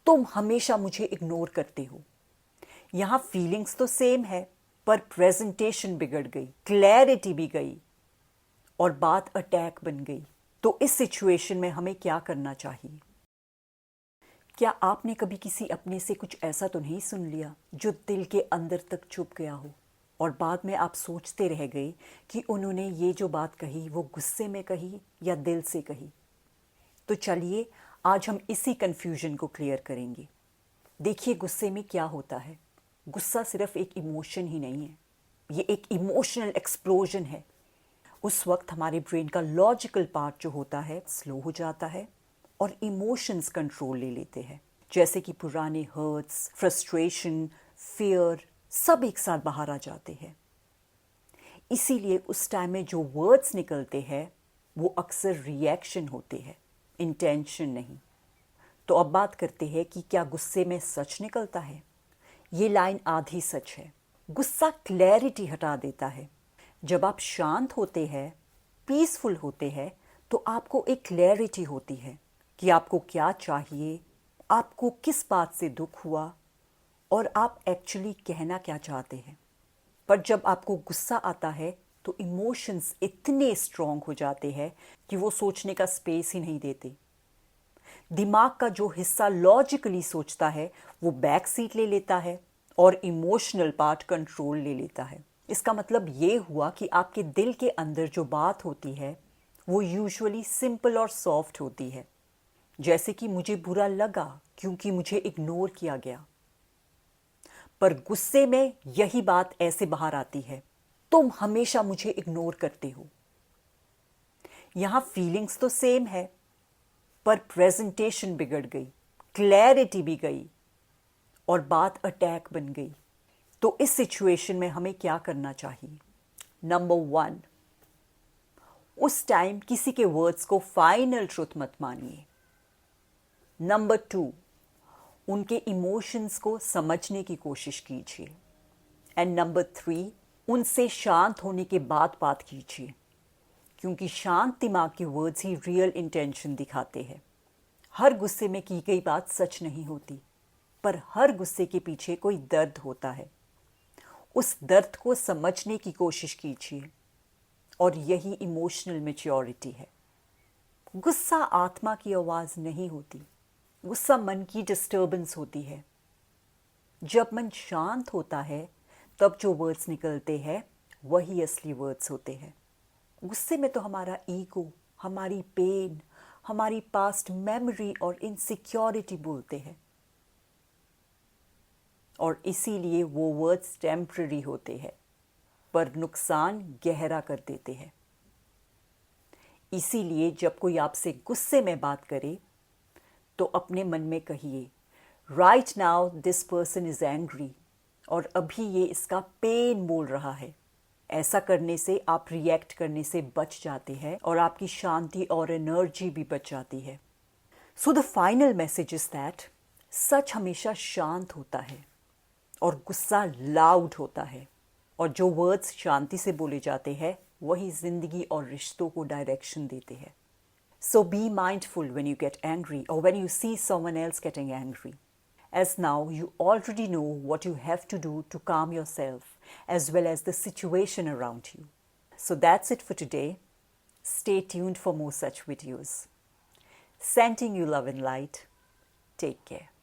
तुम हमेशा मुझे इग्नोर करते हो। यहाँ फीलिंग्स तो सेम है, पर प्रेजेंटेशन बिगड़ गई, क्लैरिटी भी गई और बात अटैक बन गई। तो इस सिचुएशन में हमें क्या करना चाहिए? क्या आपने कभी किसी अपने से कुछ ऐसा तो नहीं सुन लिया जो दिल के अंदर तक चुप गया हो और बाद में आप सोचते रह गए कि उन्होंने ये जो बात कही वो गुस्से में कही या दिल से कही? तो चलिए आज हम इसी कन्फ्यूजन को क्लियर करेंगे। देखिए, गुस्से में क्या होता है। गुस्सा सिर्फ एक इमोशन ही नहीं है, ये एक इमोशनल एक्सप्लोजन है। उस वक्त हमारे ब्रेन का लॉजिकल पार्ट जो होता है स्लो हो जाता है और इमोशंस कंट्रोल ले लेते हैं, जैसे कि पुराने हर्ट्स, फ्रस्ट्रेशन, फियर सब एक साथ बाहर आ जाते हैं। इसीलिए उस टाइम में जो वर्ड्स निकलते हैं वो अक्सर रिएक्शन होते हैं, इंटेंशन नहीं। तो अब बात करते हैं कि क्या गुस्से में सच निकलता है? ये लाइन आधी सच है। गुस्सा क्लैरिटी हटा देता है। जब आप शांत होते हैं, पीसफुल होते हैं, तो आपको एक क्लैरिटी होती है कि आपको क्या चाहिए, आपको किस बात से दुख हुआ और आप एक्चुअली कहना क्या चाहते हैं। पर जब आपको गुस्सा आता है तो इमोशंस इतने स्ट्रांग हो जाते हैं कि वो सोचने का स्पेस ही नहीं देते। दिमाग का जो हिस्सा लॉजिकली सोचता है वो बैक सीट ले लेता है और इमोशनल पार्ट कंट्रोल ले लेता है। इसका मतलब ये हुआ कि आपके दिल के अंदर जो बात होती है वो यूजुअली सिंपल और सॉफ्ट होती है, जैसे कि मुझे बुरा लगा क्योंकि मुझे इग्नोर किया गया। पर गुस्से में यही बात ऐसे बाहर आती है, तुम हमेशा मुझे इग्नोर करते हो। यहां फीलिंग्स तो सेम है, पर प्रेजेंटेशन बिगड़ गई, क्लैरिटी भी गई और बात अटैक बन गई। तो इस सिचुएशन में हमें क्या करना चाहिए? नंबर 1, उस टाइम किसी के वर्ड्स को फाइनल ट्रुथ मत मानिए। नंबर 2, उनके इमोशंस को समझने की कोशिश कीजिए। एंड नंबर 3, उनसे शांत होने के बाद बात कीजिए, क्योंकि शांत दिमाग के वर्ड्स ही रियल इंटेंशन दिखाते हैं। हर गुस्से में की गई बात सच नहीं होती, पर हर गुस्से के पीछे कोई दर्द होता है। उस दर्द को समझने की कोशिश कीजिए और यही इमोशनल मैच्योरिटी है। गुस्सा आत्मा की आवाज नहीं होती, गुस्सा मन की डिस्टर्बेंस होती है। जब मन शांत होता है तब जो वर्ड्स निकलते हैं वही असली वर्ड्स होते हैं। गुस्से में तो हमारा ईगो, हमारी पेन, हमारी पास्ट मेमोरी और इनसिक्योरिटी बोलते हैं, और इसीलिए वो वर्ड्स टेम्पररी होते हैं पर नुकसान गहरा कर देते हैं। इसीलिए जब कोई आपसे गुस्से में बात करे तो अपने मन में कहिए, right now this person is angry, और अभी ये इसका पेन बोल रहा है। ऐसा करने से आप रिएक्ट करने से बच जाते हैं और आपकी शांति और एनर्जी भी बच जाती है। So the final message is that such हमेशा शांत होता है और गुस्सा लाउड होता है, और जो वर्ड्स शांति से बोले जाते हैं वही जिंदगी और रिश्तों को डायरेक्शन देते हैं। So be mindful when you get angry or when you see someone else getting angry, as now you already know what you have to do to calm yourself as well as the situation around you. So that's it for today. Stay tuned for more such videos. Sending you love and light. Take care.